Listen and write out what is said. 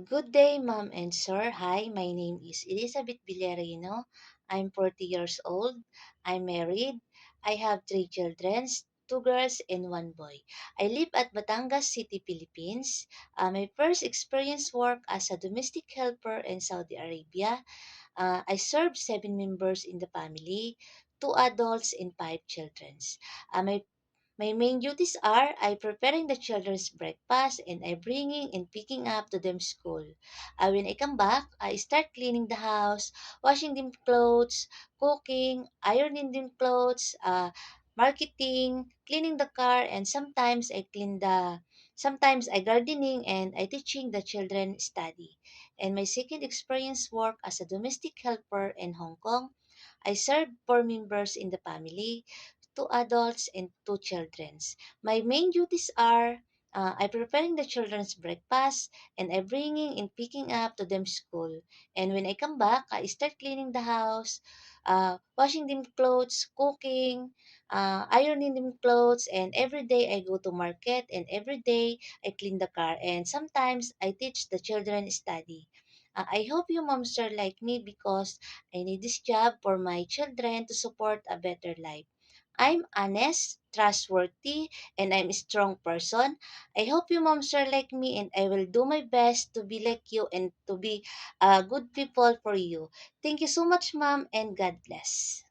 Good day, ma'am and sir. Hi, my name is Elizabeth Villarino. I'm 40 years old. I'm married. I have three children, two girls and one boy. I live at Batangas City, Philippines. My first experience work as a domestic helper in Saudi Arabia. I served seven members in the family, two adults and five children. My main duties are I preparing the children's breakfast and I bringing and picking up to them school. When I come back, I start cleaning the house, washing them clothes, cooking, ironing them clothes, marketing, cleaning the car, and sometimes I gardening and I teaching the children study. And my second experience work as a domestic helper in Hong Kong. I serve four members in the family, two adults and two children. My main duties are I preparing the children's breakfast and I bringing and picking up to them school. And when I come back, I start cleaning the house, washing them clothes, cooking, ironing them clothes, and every day I go to market and every day I clean the car and sometimes I teach the children study. I hope you moms are like me because I need this job for my children to support a better life. I'm honest, trustworthy, and I'm a strong person. I hope you moms are like me and I will do my best to be like you and to be good people for you. Thank you so much, mom, and God bless.